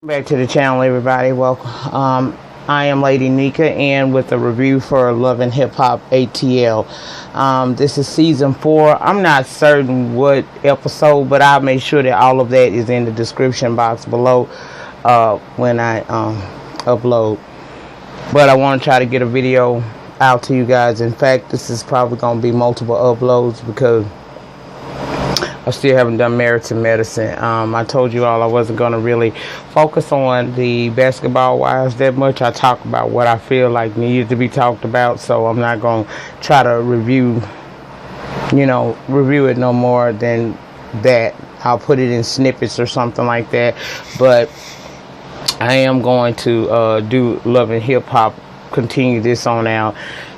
Back to the channel, everybody. Welcome. I am Lady Nika, and with a review for Love and Hip Hop ATL. This is season 4. I'm not certain what episode, but I'll make sure that all of that is in the description box below when I upload. But I want to try to get a video out to you guys. In fact, this is probably going to be multiple uploads because I still haven't done Married in Medicine. I told you all I wasn't going to really focus on the basketball wives that much. I talk about what I feel like needed to be talked about, so I'm not going to try to review it no more than that. I'll put it in snippets or something like that, but I am going to do Love and Hip Hop, continue this on out,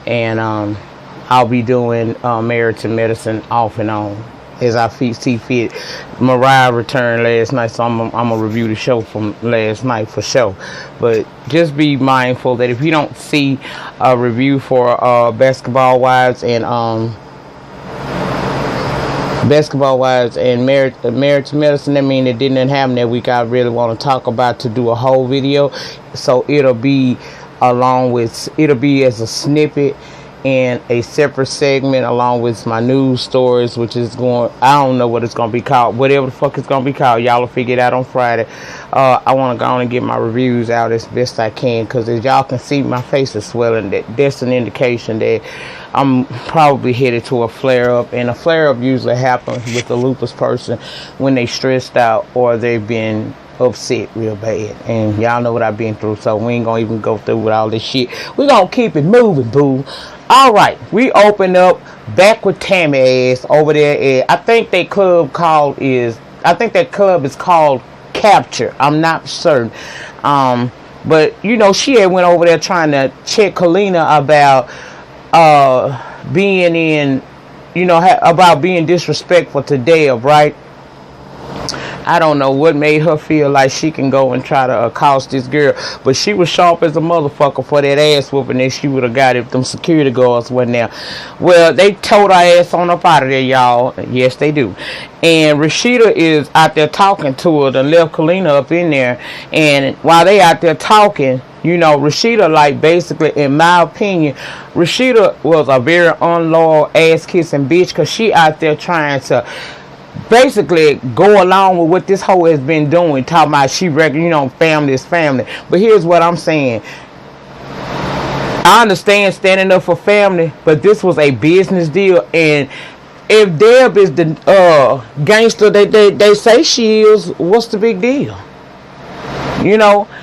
and I'll be doing Married in Medicine off and on as I see fit. Mariah returned last night, so I'm gonna review the show from last night for sure. But just be mindful that if you don't see a review for Basketball Wives and Married to Medicine, that means it didn't happen that week. I really want to talk about to do a whole video, so it'll be as a snippet and a separate segment along with my news stories, which is I don't know what it's going to be called. Whatever the fuck it's going to be called, y'all will figure it out on Friday. I want to go on and get my reviews out as best I can, because as y'all can see, my face is swelling. That's an indication that I'm probably headed to a flare-up, and a flare-up usually happens with a lupus person when they stressed out or they've been upset real bad, and y'all know what I've been through, so we ain't gonna even go through with all this shit. We gonna keep it moving, boo. All right, we open up back with Tammy ass over there at, I think that club is called Capture. I'm not certain, but she had went over there trying to check Kalina about being about being disrespectful to Deb, right? I don't know what made her feel like she can go and try to accost this girl, but she was sharp as a motherfucker for that ass whooping that she would have got if them security guards wasn't there. Well, they towed her ass on up out of there, y'all. Yes, they do. And Rashida is out there talking to her, and left Kalina up in there, and while they out there talking, Rashida, like, basically, in my opinion, Rashida was a very unloyal ass-kissing bitch, because she out there trying to basically go along with what this hoe has been doing, talking about she regular, family is family. But here's what I'm saying. I understand standing up for family, but this was a business deal, and if Deb is the gangster they say she is, what's the big deal?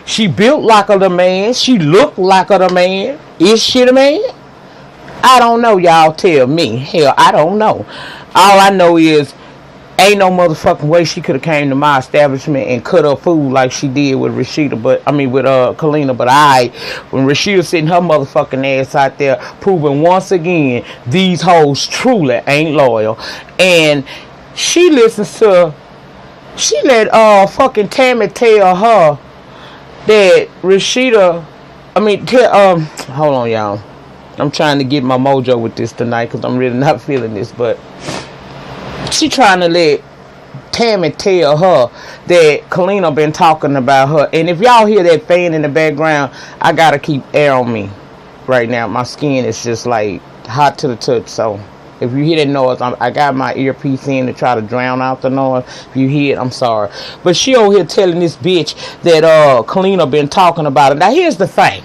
She built like a man, she looked like a man. Is she the man? I don't know, y'all tell me. Hell, I don't know. All I know is ain't no motherfucking way she could have came to my establishment and cut her food like she did with Rashida, with Kalina. But when Rashida sitting her motherfucking ass out there, proving once again these hoes truly ain't loyal, and she let fucking Tammy tell her that Rashida, hold on, y'all. I'm trying to get my mojo with this tonight because I'm really not feeling this, but she trying to let Tammy tell her that Kalina been talking about her. And if y'all hear that fan in the background, I gotta keep air on me right now. My skin is just like hot to the touch. So if you hear that noise, I got my earpiece in to try to drown out the noise. If you hear it, I'm sorry. But she over here telling this bitch that Kalina been talking about it. Now here's the thing.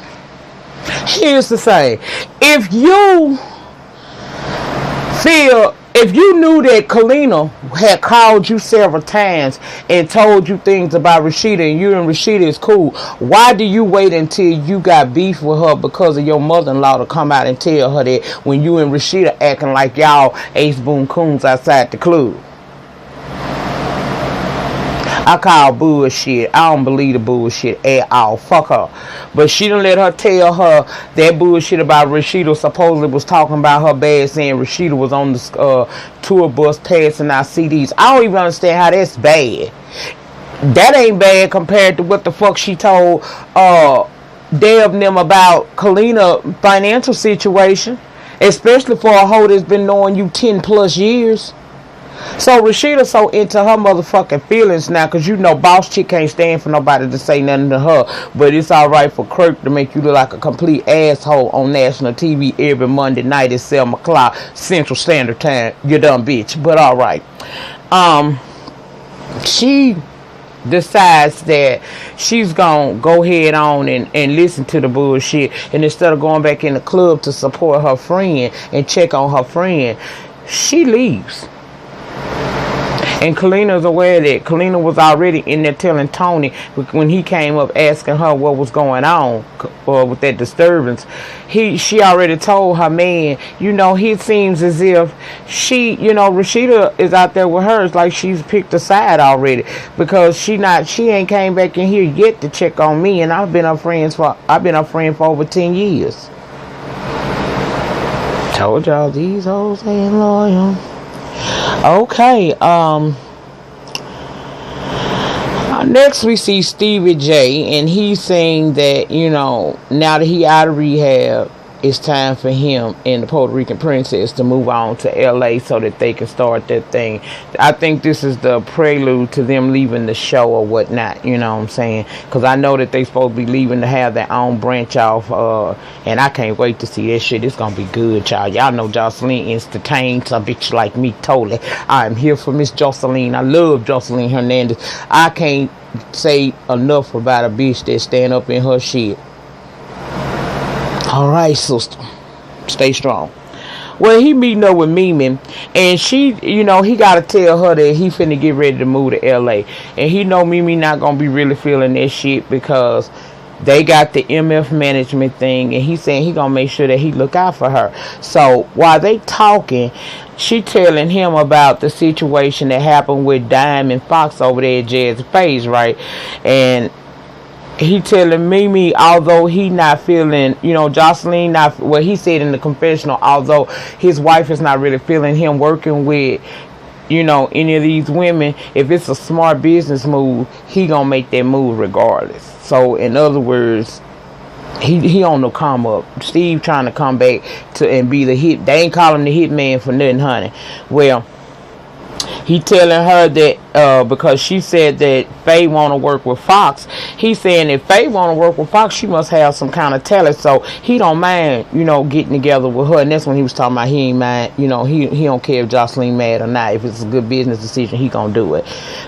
If you knew that Kalina had called you several times and told you things about Rashida, and you and Rashida is cool, why do you wait until you got beef with her because of your mother-in-law to come out and tell her that when you and Rashida acting like y'all ace boom coons outside the club? I call bullshit. I don't believe the bullshit at all. Fuck her. But she done let her tell her that bullshit about Rashida supposedly was talking about her bad, saying Rashida was on the tour bus passing out CDs. I don't even understand how that's bad. That ain't bad compared to what the fuck she told Deb and them about Kalina financial situation. Especially for a hoe that's been knowing you 10 plus years. So Rashida so into her motherfucking feelings now, cause you know boss chick can't stand for nobody to say nothing to her, but it's alright for Kirk to make you look like a complete asshole on national TV every Monday night at 7 o'clock Central Standard Time. You dumb bitch. But alright. She decides that she's gonna go head on and listen to the bullshit, and instead of going back in the club to support her friend and check on her friend, she leaves. And Kalina's aware that Kalina was already in there telling Tony when he came up asking her what was going on with that disturbance. She already told her man, you know, it seems as if she, you know, Rashida is out there with her. It's like she's picked a side already, because she ain't came back in here yet to check on me, and I've been her friend for over 10 years. Told y'all these hoes ain't loyal. Okay, next we see Stevie J, and he's saying that, you know, now that he out of rehab, it's time for him and the Puerto Rican princess to move on to LA so that they can start their thing. I think this is the prelude to them leaving the show or whatnot, you know what I'm saying? Because I know that they supposed to be leaving to have their own branch off, and I can't wait to see that shit. It's gonna be good, y'all. Y'all know Jocelyn entertains a bitch like me totally. I'm here for Miss Jocelyn. I love Jocelyn Hernandez. I can't say enough about a bitch that stand up in her shit. All right, sister. Stay strong. Well, he meeting up with Mimi, and she, you know, he got to tell her that he finna get ready to move to L.A. And he know Mimi not going to be really feeling that shit, because they got the MF management thing, and he saying he going to make sure that he look out for her. So while they talking, she telling him about the situation that happened with Dime and Fox over there at Jazz Page, right? And he telling Mimi, although he not feeling, you know, Jocelyn not, well, he said in the confessional, although his wife is not really feeling him working with, you know, any of these women, if it's a smart business move, he gonna make that move regardless. So in other words, he on the come up. Steve trying to come back to and be the hit. They ain't calling him the hit man for nothing, honey. Well, he telling her that because she said that Faye want to work with Fox. He's saying if Faye want to work with Fox, she must have some kind of talent. So he don't mind, you know, getting together with her. And that's when he was talking about he ain't mind, you know, he don't care if Jocelyn mad or not. If it's a good business decision, he gonna do it.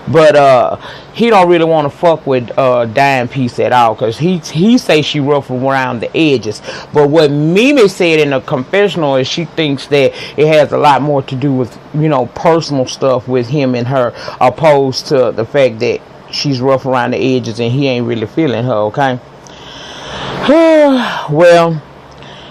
But he don't really want to fuck with Dime Piece at all, because he say she rough around the edges. But what Mimi said in the confessional is she thinks that it has a lot more to do with, you know, personal stuff with him and her, opposed to the fact that she's rough around the edges and he ain't really feeling her, okay? Well,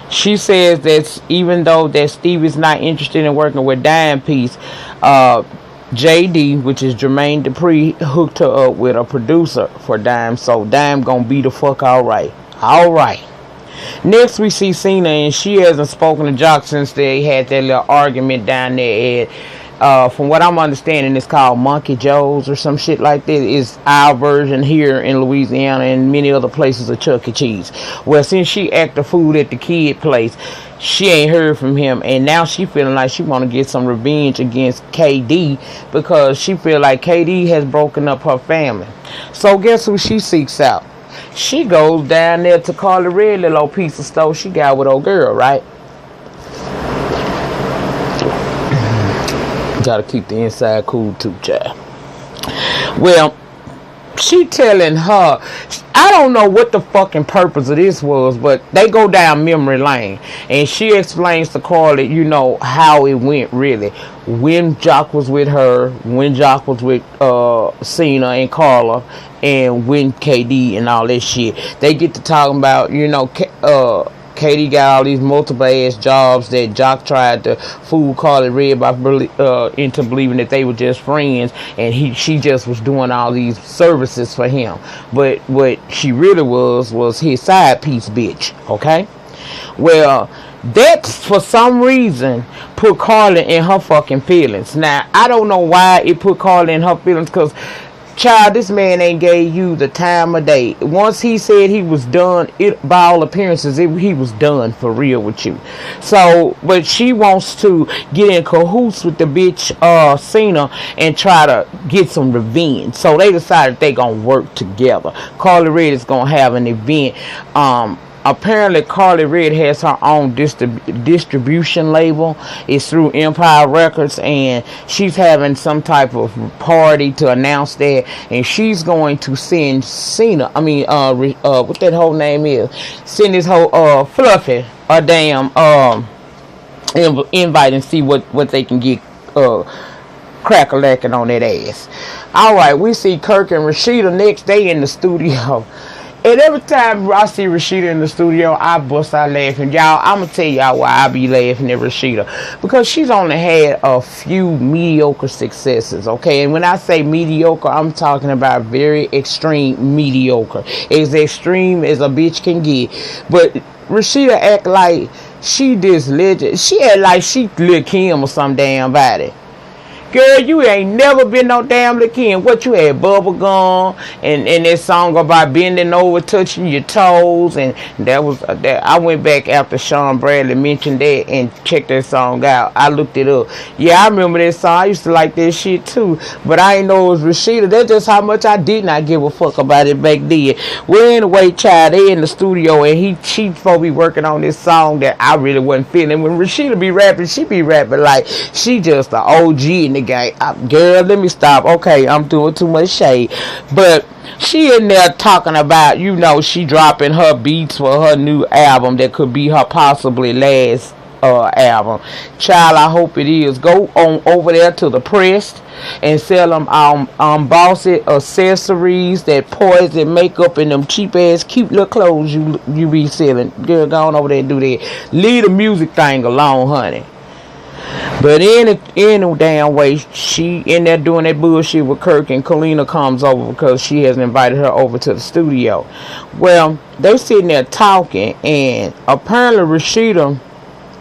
she says that even though that Steve is not interested in working with Dime Piece, JD, which is Jermaine Dupri, hooked her up with a producer for Dime, so Dime gonna be the fuck alright. Alright. Next we see Cena, and she hasn't spoken to Jock since they had that little argument down there at, from what I'm understanding, it's called Monkey Joe's or some shit like that. It's our version here in Louisiana and many other places of Chuck E. Cheese. Well, since she acted a fool at the kid place, she ain't heard from him, and now she feeling like she want to get some revenge against KD, because she feel like KD has broken up her family. So guess who she seeks out? She goes down there to Karlie Red, little old piece of store she got with old girl, right? Gotta keep the inside cool too, child. Well, she telling her, I don't know what the fucking purpose of this was, but they go down memory lane, and she explains to Karlie, you know, how it went really. When Jock was with her, when Jock was with Cena and Carla, and when KD and all that shit. They get to talking about, you know, Katie got all these multiple ass jobs that Jock tried to fool Karlie Red by into believing that they were just friends, and she just was doing all these services for him. But what she really was his side piece bitch, okay? Well, that for some reason put Karlie in her fucking feelings. Now, I don't know why it put Karlie in her feelings, because Child, this man ain't gave you the time of day. Once he said he was done, by all appearances, he was done for real with you. So, but she wants to get in cahoots with the bitch Cena and try to get some revenge. So they decided they gonna work together. Karlie Redd is gonna have an event. Apparently Karlie Redd has her own distribution label. It's through Empire Records, and she's having some type of party to announce that, and she's going to send Cena, what that whole name is, send this whole Fluffy a damn invite and see what they can get crack-a-lacking on that ass. Alright, we see Kirk and Rashida next day in the studio. And every time I see Rashida in the studio, I bust out laughing. Y'all, I'm going to tell y'all why I be laughing at Rashida. Because she's only had a few mediocre successes, okay? And when I say mediocre, I'm talking about very extreme mediocre. As extreme as a bitch can get. But Rashida act like she this legend. She act like she Lil' Kim or some damn body. Girl, you ain't never been no damn Lil' Kim. What you had, Bubblegum, and that song about bending over, touching your toes, and that was that. I went back after Sean Bradley mentioned that and checked that song out. I looked it up. Yeah, I remember that song. I used to like that shit too, but I ain't know it was Rashida. That's just how much I did not give a fuck about it back then. Well, anyway, child, they in the studio, and she supposed to be working on this song that I really wasn't feeling. When Rashida be rapping, she be rapping like she just the OG in the game. Girl, let me stop. Okay, I'm doing too much shade. But she in there talking about, she dropping her beats for her new album that could be her possibly last album. Child, I hope it is. Go on over there to the press and sell them bossy accessories, that poison makeup, and them cheap ass cute little clothes you be selling. Girl, go on over there and do that. Leave the music thing alone, honey. But in a damn way, she in there doing that bullshit with Kirk, and Kalina comes over because she has invited her over to the studio. Well, they sitting there talking, and apparently Rashida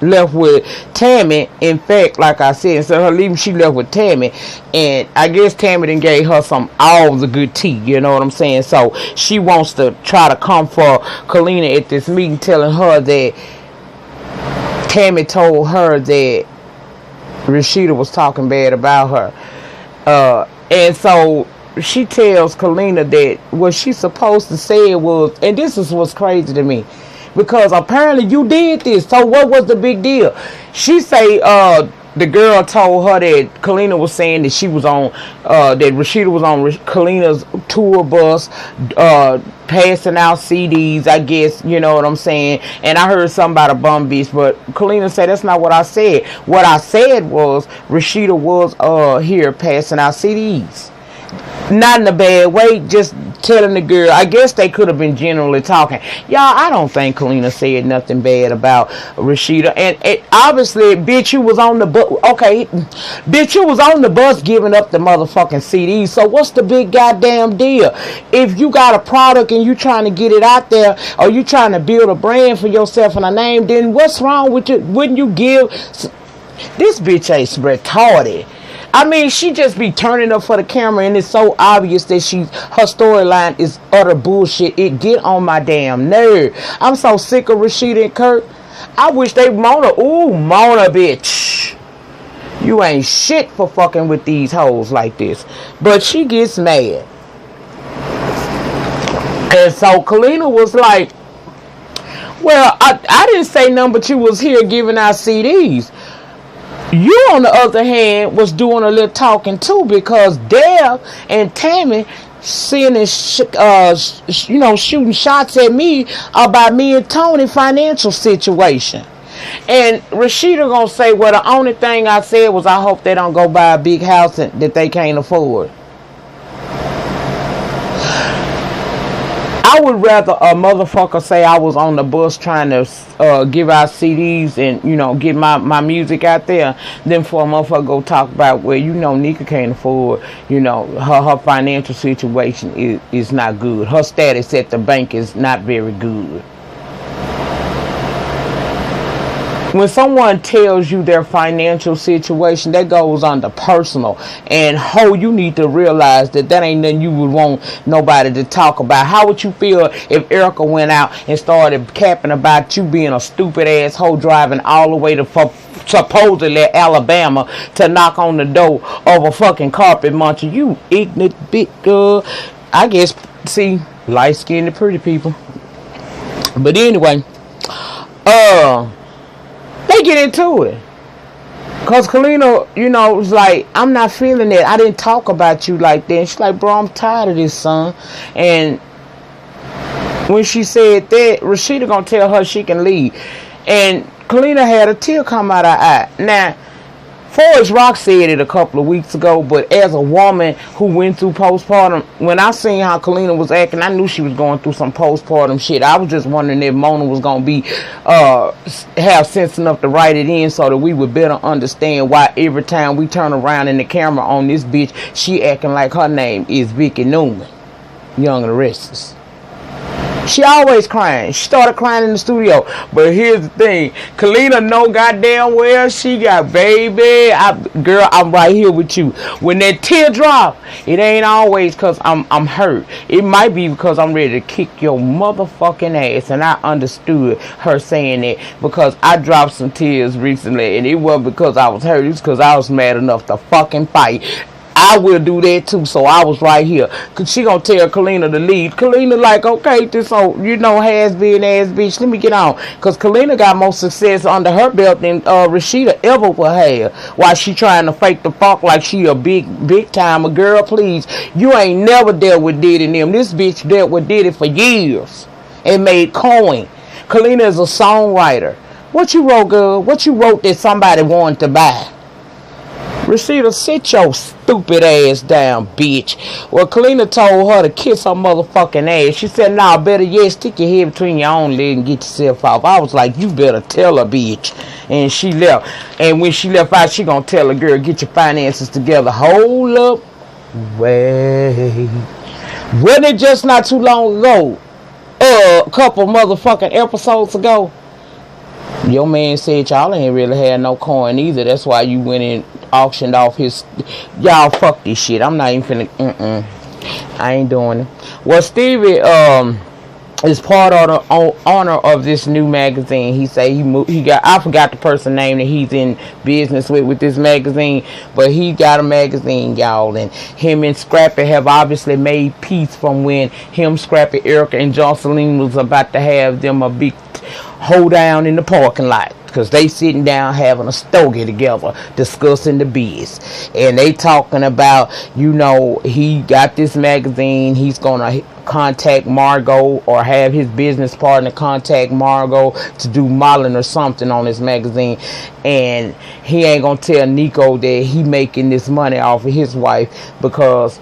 left with Tammy. In fact, like I said, instead of her leaving, she left with Tammy, and I guess Tammy done gave her all the good tea, you know what I'm saying? So she wants to try to come for Kalina at this meeting, telling her that Tammy told her that Rashida was talking bad about her, and so she tells Kalina that what she's supposed to say was, and this is what's crazy to me, because apparently you did this, so what was the big deal? She say the girl told her that Kalina was saying that she was on, that Rashida was on Kalina's tour bus, passing out CDs, I guess, you know what I'm saying? And I heard something about a bum bitch, but Kalina said that's not what I said. What I said was Rashida was here passing out CDs. Not in a bad way, just telling the girl. I guess they could have been generally talking. Y'all, I don't think Kalina said nothing bad about Rashida. And obviously, bitch, you was on the bus. Okay, bitch, you was on the bus giving up the motherfucking CDs. So what's the big goddamn deal? If you got a product and you trying to get it out there, or you trying to build a brand for yourself and a name, then what's wrong with you? Wouldn't you give? This bitch ain't retarded. I mean, she just be turning up for the camera, and it's so obvious that her storyline is utter bullshit. It get on my damn nerve. I'm so sick of Rashida and Kirk. I wish they Mona, bitch. You ain't shit for fucking with these hoes like this. But she gets mad. And so Kalina was like, well, I didn't say nothing, but you was here giving out CDs. You, on the other hand, was doing a little talking too, because Deb and Tammy shooting shots at me about me and Tony's financial situation. And Rashida gonna say, well, the only thing I said was I hope they don't go buy a big house that they can't afford. I would rather a motherfucker say I was on the bus trying to give out CDs and, get my music out there than for a motherfucker go talk about, well, Nika can't afford, her financial situation is not good. Her status at the bank is not very good. when someone tells you their financial situation, that goes under personal. And you need to realize that ain't nothing you would want nobody to talk about. How would you feel if Erica went out and started capping about you being a stupid asshole driving all the way to supposedly Alabama to knock on the door of a fucking carpet muncher? You ignorant big girl. I guess, see, light-skinned pretty people. But anyway, they get into it. Cause Kalina, was like, I'm not feeling it. I didn't talk about you like that. And she's like, bro, I'm tired of this, son. And when she said that, Rashida gonna tell her she can leave. And Kalina had a tear come out of her eye. Now, Forrest Rock said it a couple of weeks ago, but as a woman who went through postpartum, when I seen how Kalina was acting, I knew she was going through some postpartum shit. I was just wondering if Mona was going to be, have sense enough to write it in so that we would better understand why every time we turn around in the camera on this bitch, she acting like her name is Vicky Newman, Young and the Restless. She always crying. She started crying in the studio. But here's the thing. Kalina know goddamn well she got baby. Girl, I'm right here with you. When that tear drop, it ain't always because I'm hurt. It might be because I'm ready to kick your motherfucking ass. And I understood her saying that because I dropped some tears recently. And it wasn't because I was hurt. It's because I was mad enough to fucking fight. I will do that too, so I was right here. Cause she gonna tell Kalina to leave. Kalina like, okay, this has-been ass bitch, let me get on. Cause Kalina got more success under her belt than Rashida ever will have. While she trying to fake the fuck like she a big time. A girl, please. You ain't never dealt with Diddy and them. This bitch dealt with Diddy for years and made coin. Kalina is a songwriter. What you wrote, girl? What you wrote that somebody wanted to buy? Rashida, sit your stupid ass down, bitch. Well, Kalina told her to kiss her motherfucking ass. She said, nah, better yet, stick your head between your own legs and get yourself off. I was like, you better tell her, bitch. And she left. And when she left out, she gonna tell her, girl, get your finances together. Hold up. Wait. Wasn't it just not too long ago? A couple motherfucking episodes ago? Your man said y'all ain't really had no coin either. That's why you went and auctioned off his. Y'all fuck this shit. I'm not even finna. I ain't doing it. Well, Stevie is part of the owner of this new magazine. He say he got. I forgot the person name that he's in business with this magazine, but he got a magazine, y'all. And him and Scrappy have obviously made peace from when him, Scrappy, Erica, and Jocelyn was about to have them a big hold down in the parking lot because they sitting down having a stogie together discussing the biz, and they talking about he got this magazine, he's gonna contact Margot or have his business partner contact Margot to do modeling or something on this magazine, and he ain't gonna tell Nico that he making this money off of his wife because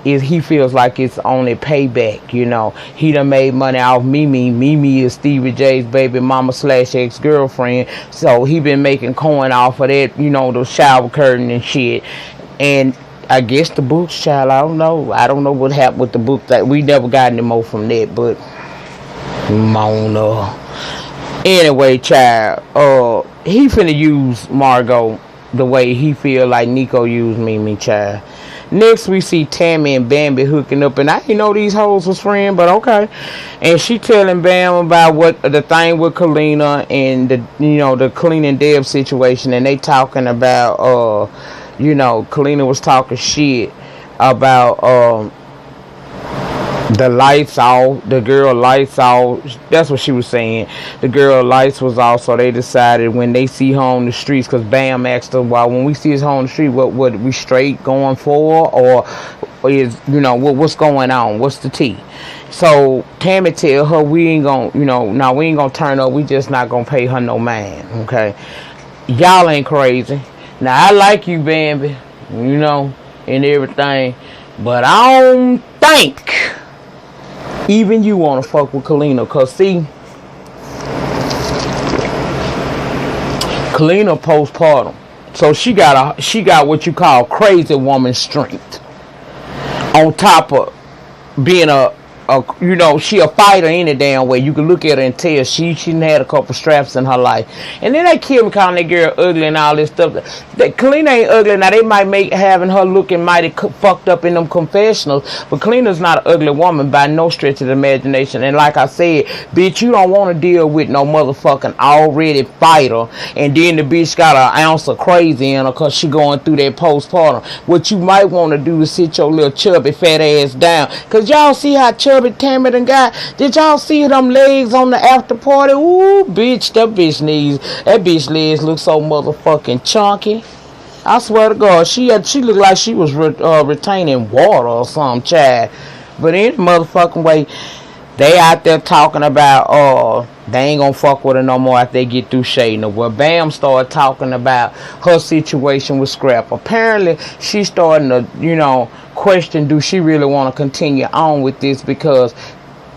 he feels like it's only payback. He done made money off Mimi. Mimi is Stevie J's baby mama / ex-girlfriend. So he been making coin off of that, the shower curtain and shit. And I guess the books, child, I don't know what happened with the book. That we never got any more from that, but Mona. Anyway, child, he finna use Margot the way he feel like Nico used Mimi, child. Next, we see Tammy and Bambi hooking up, and I didn't know these hoes was friends, but okay. And she telling Bam about what the thing with Kalina and the clean and Deb situation, and they talking about Kalina was talking shit about the lights off, the girl lights off. That's what she was saying. The girl lights was off, so they decided when they see her on the streets, because Bam asked her, well, when we see her on the street, what we straight going for, or is what's going on? What's the tea? So Tammy tell her we ain't gonna, we ain't gonna turn up. We just not gonna pay her no mind. Okay, y'all ain't crazy. Now I like you, Bambi, and everything, but I don't think even you want to fuck with Kalina, cause see, Kalina postpartum, so she got what you call crazy woman strength. On top of being a you know, she a fighter any damn way. You can look at her and tell she done had a couple straps in her life. And then they kill me calling that girl ugly and all this stuff. That Kalina ain't ugly. Now they might make having her looking mighty fucked up in them confessionals, but Kalina's not an ugly woman by no stretch of the imagination. And like I said, bitch, you don't want to deal with no motherfucking already fighter, and then the bitch got an ounce of crazy in her because she going through that postpartum. What you might want to do is sit your little chubby fat ass down, because y'all see how chubby Tammy done got. Did y'all see them legs on the after party? Ooh, bitch, that bitch legs look so motherfucking chunky. I swear to God, she looked like she was retaining water or some child. But any motherfucking way, they out there talking about they ain't gonna fuck with her no more after they get through shading her. Well, Bam started talking about her situation with Scrap. Apparently, she's starting to, you know, question, do she really want to continue on with this, because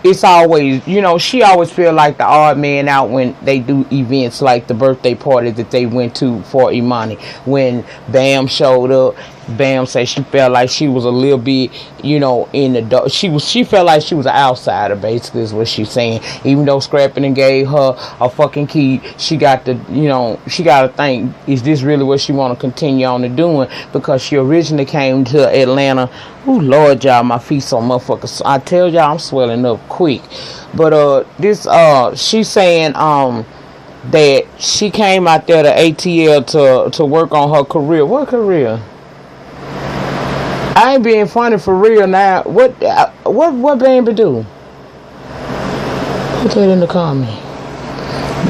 it's always, you know, she always feel like the odd man out when they do events like the birthday party that they went to for Imani. When Bam showed up, Bam said she felt like she was a little bit, you know, in the dark. She felt like she was an outsider, basically, is what she's saying. Even though Scrapping gave her a fucking key, she got to, you know, she got to think, is this really what she want to continue on to doing? Because she originally came to Atlanta. Ooh, Lord, y'all, my feet so motherfuckers. I tell y'all, I'm swelling up quick. But she's saying that she came out there to ATL to work on her career. What career? I ain't being funny for real now. What Bambi do? Put that in the comment.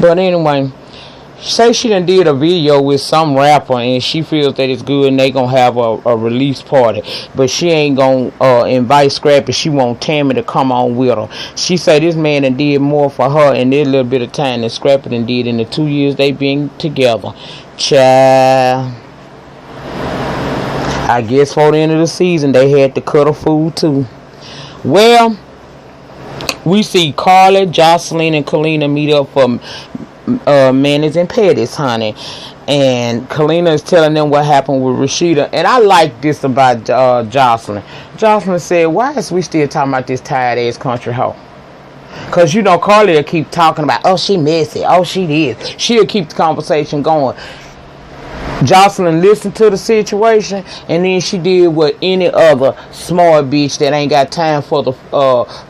But anyway, say she done did a video with some rapper and she feels that it's good and they gonna have a release party. But she ain't gonna invite Scrappy. She want Tammy to come on with her. She say this man done did more for her in this little bit of time than Scrappy done did in the 2 years they been together. Child. I guess for the end of the season, they had to cut her food too. Well, we see Karlie, Jocelyn, and Kalina meet up for Manis and Pettis, honey. And Kalina is telling them what happened with Rashida. And I like this about Jocelyn. Jocelyn said, why is we still talking about this tired ass country hoe? Because, you know, Karlie will keep talking about, oh, she messy, oh, she this. She'll keep the conversation going. Jocelyn listened to the situation, and then she did what any other smart bitch that ain't got time for the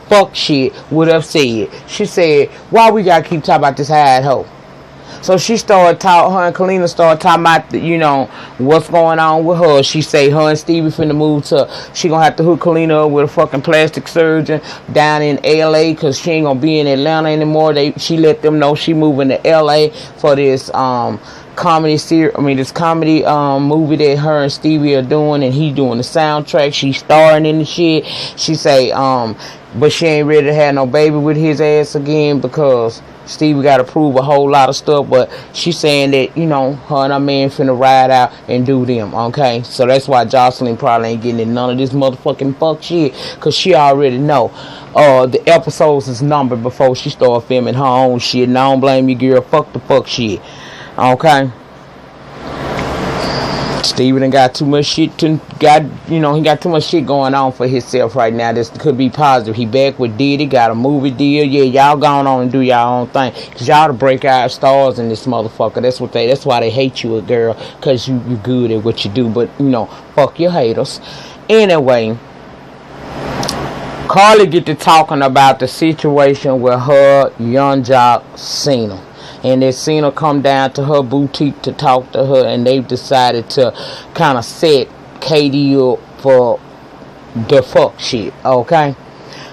fuck shit would have said. She said, why we gotta keep talking about this hired hoe? So she started talking, her and Kalina started talking about, you know, what's going on with her. She say her and Stevie finna move to, she gonna have to hook Kalina up with a fucking plastic surgeon down in LA, because she ain't gonna be in Atlanta anymore. She let them know she moving to LA for this comedy series, this comedy movie that her and Stevie are doing, and he doing the soundtrack. She's starring in the shit. She say but she ain't ready to have no baby with his ass again, because Stevie got to prove a whole lot of stuff. But she's saying that, you know, her and her man finna ride out and do them, okay? So that's why Jocelyn probably ain't getting in none of this motherfucking fuck shit, because she already know the episodes is numbered before she start filming her own shit. And I don't blame you, girl. Fuck the fuck shit. Okay. Stevie done got too much shit he got too much shit going on for himself right now. This could be positive. He back with Diddy, got a movie deal. Yeah, y'all going on and do y'all own thing. Cause y'all the breakout stars in this motherfucker. That's why they hate you, girl. Cause you good at what you do. But, you know, fuck your haters. Anyway, Karlie get to talking about the situation with her young jock Cena. And then Cena come down to her boutique to talk to her, and they've decided to kind of set Katie up for the fuck shit, okay?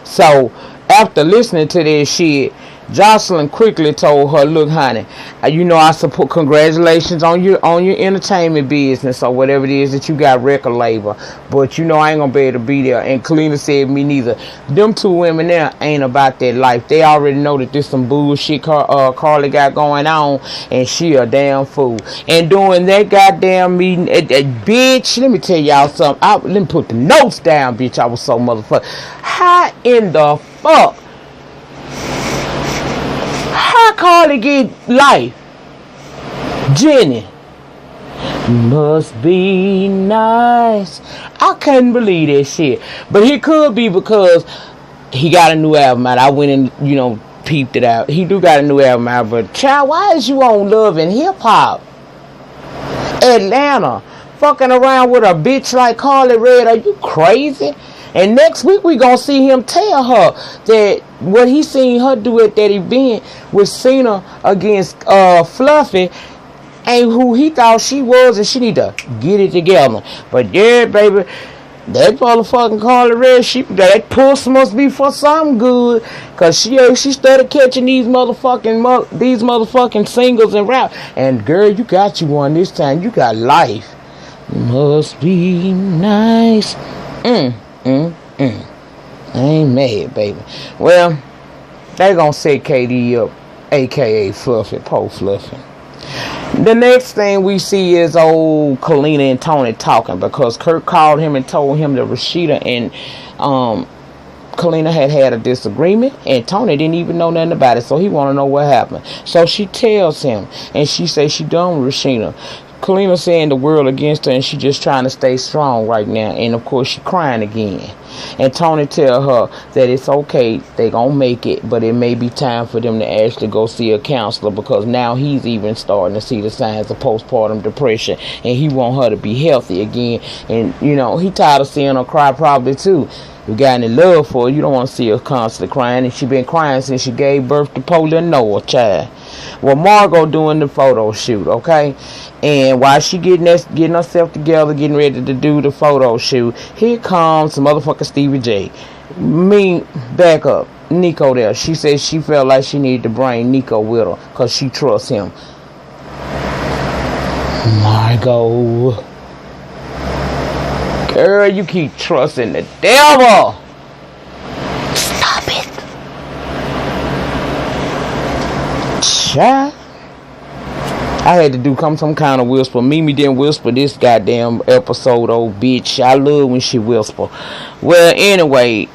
So, after listening to this shit, Jocelyn quickly told her, look, honey, you know I support, congratulations on your entertainment business or whatever it is that you got, record label, but you know I ain't gonna be able to be there. And Kalina said, me neither. Them two women there ain't about that life. They already know that there's some bullshit Karlie got going on, and she a damn fool. And during that goddamn meeting, bitch, let me tell y'all something. Let me put the notes down, bitch. I was so motherfucker. How in the fuck Karlie get life? Jenny must be nice. I couldn't believe that shit. But it could be because he got a new album out. I went and, you know, peeped it out. He do got a new album out, but child, why is you on Love and Hip Hop Atlanta fucking around with a bitch like Karlie Redd? Are you crazy? And next week we gonna see him tell her that what he seen her do at that event with Cena against Fluffy ain't who he thought she was, and she need to get it together. But yeah, baby, that motherfucking Karlie Redd, that puss must be for something good, cause she started catching these motherfucking singles and rap. And girl, you got you one this time. You got Life. Must be nice. I ain't mad, baby. Well, they gonna set KD up, aka Fluffy, po Fluffy. The next thing we see is old Kalina and Tony talking, because Kurt called him and told him that Rashida and Kalina had a disagreement, and Tony didn't even know nothing about it, so he want to know what happened. So she tells him, and she says she done with Rashida. Kalina saying the world against her, and she just trying to stay strong right now, and of course she crying again. And Tony tell her that it's okay, they gonna make it, but it may be time for them to actually go see a counselor, because now he's even starting to see the signs of postpartum depression, and he want her to be healthy again. And you know, he tired of seeing her cry probably too. You got any love for her, you don't want to see her constantly crying, and she been crying since she gave birth to Pola Noah, child. Well, Margot doing the photo shoot, okay? And while she getting herself together, getting ready to do the photo shoot, here comes some motherfucker Stevie J. Back up, Nico there. She said she felt like she needed to bring Nico with her, because she trusts him. Margot. Girl, you keep trusting the devil. Stop it. Child. I had to do some kind of whisper. Mimi didn't whisper this goddamn episode, old bitch. I love when she whisper. Well, anyway,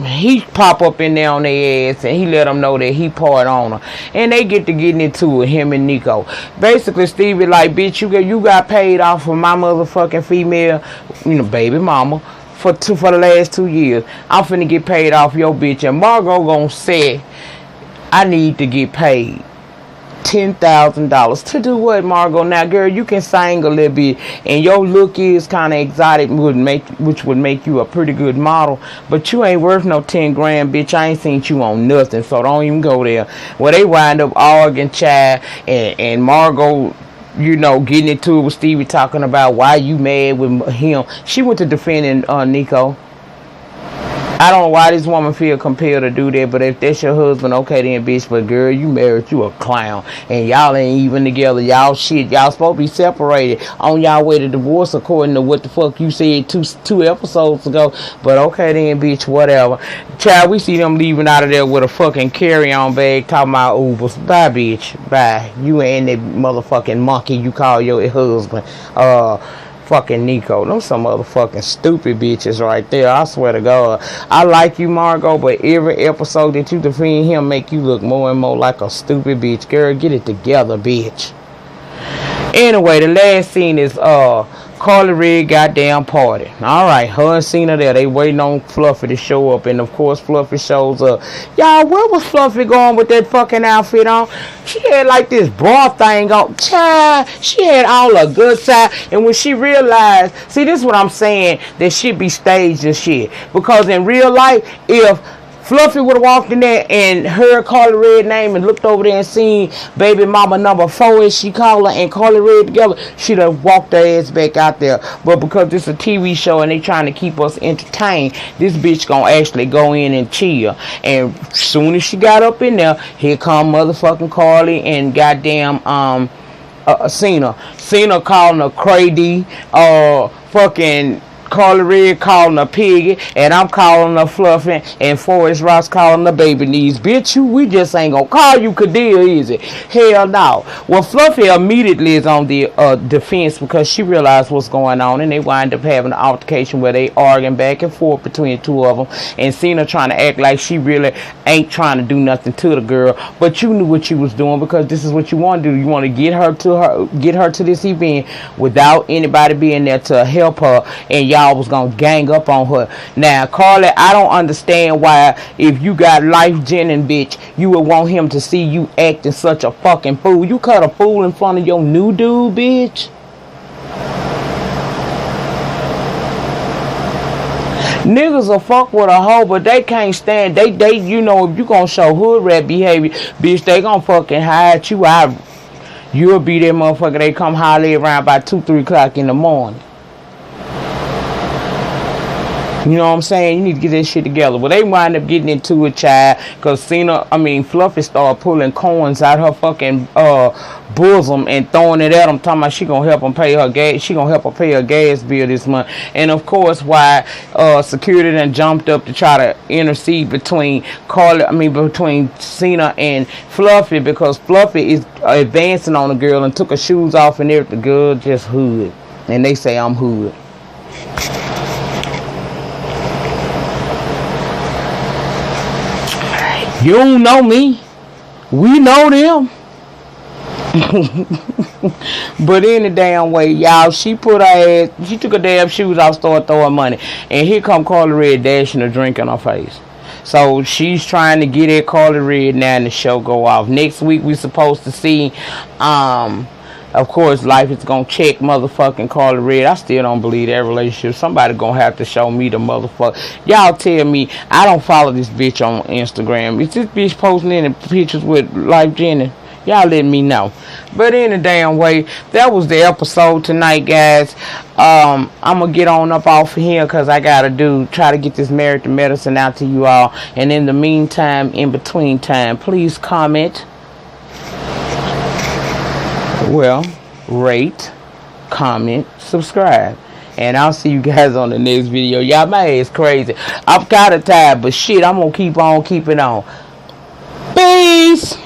he pop up in there on their ass, and he let them know that he part on her. And they get to getting into it, him and Nico. Basically, Stevie like, bitch, you got paid off for my motherfucking female, baby mama, for the last 2 years. I'm finna get paid off your bitch. And Margot gonna say, I need to get paid $10,000 to do what, Margot? Now, girl, you can sing a little bit, and your look is kind of exotic, which would make you a pretty good model. But you ain't worth no 10 grand, bitch. I ain't seen you on nothing, so don't even go there. Well, they wind up arguing, child, and Margot, getting into it with Stevie, talking about why you mad with him. She went to defending Nico. I don't know why this woman feel compelled to do that, but if that's your husband, okay then, bitch. But girl, you married, you a clown, and y'all ain't even together. Y'all shit. Y'all supposed to be separated on y'all way to divorce, according to what the fuck you said two episodes ago. But okay then, bitch, whatever. Child, we see them leaving out of there with a fucking carry-on bag, talking about Ubers. Bye, bitch. Bye. You ain't that motherfucking monkey you call your husband. Fucking Nico. Them some motherfucking stupid bitches right there. I swear to God. I like you, Margot, but every episode that you defend him make you look more and more like a stupid bitch. Girl, get it together, bitch. Anyway, the last scene is Karlie Redd goddamn party. Alright, her and Cena there. They waiting on Fluffy to show up. And of course Fluffy shows up. Y'all, where was Fluffy going with that fucking outfit on? She had like this bra thing on. Child, she had all a good side. And when she realized, see, this is what I'm saying, that shit be staged and shit. Because in real life, if Fluffy would have walked in there and heard Karlie Redd's name and looked over there and seen baby mama number 4, as she called her, and Karlie Redd together, she'd have walked her ass back out there. But because this is a TV show and they trying to keep us entertained, this bitch gonna actually go in and chill. And as soon as she got up in there, here come motherfucking Karlie and goddamn Cena. Cena calling her crazy, fucking Karlie Redd calling her piggy, and I'm calling her Fluffy, and Forrest Ross calling her baby knees. Bitch, we just ain't gonna call you Kadir, is it? Hell no. Well, Fluffy immediately is on the defense, because she realized what's going on, and they wind up having an altercation where they arguing back and forth between the two of them, and Cena trying to act like she really ain't trying to do nothing to the girl, but you knew what you was doing, because this is what you want to do. You want to get her to this event without anybody being there to help her, and y'all was gonna gang up on her. Now, Karlie, I don't understand why, if you got life Jennings, bitch, you would want him to see you acting such a fucking fool. You cut a fool in front of your new dude, bitch. Niggas will fuck with a hoe, but they can't stand. They you know, if you gonna show hood rat behavior, bitch, they gonna fucking hide you out. You'll be that motherfucker. They come holler around by 2, 3 o'clock in the morning. You know what I'm saying? You need to get that shit together. Well, they wind up getting into a child because Fluffy started pulling coins out her fucking bosom and throwing it at them, talking about she gonna help them pay her gas. She gonna help her pay her gas bill this month. And of course, why security then jumped up to try to intercede between between Cena and Fluffy, because Fluffy is advancing on the girl and took her shoes off and everything. The girl just hood, and they say I'm hood. You don't know me. We know them. But any damn way, y'all, she took her damn shoes off, started throwing money. And here come Karlie Redd dashing a drink in her face. So she's trying to get at Karlie Redd now and the show go off. Next week we supposed to see of course, life is gonna check motherfucking Karlie Redd. I still don't believe that relationship. Somebody gonna have to show me the motherfucker. Y'all tell me. I don't follow this bitch on Instagram. Is this bitch posting any pictures with Life Jennings? Y'all let me know. But in a damn way, that was the episode tonight, guys. I'm gonna get on up off of here because I gotta try to get this Married to Medicine out to you all. And in the meantime, in between time, please comment. Well, rate, comment, subscribe. And I'll see you guys on the next video. Y'all, my ass crazy. I'm kind of tired, but shit, I'm going to keep on keeping on. Peace.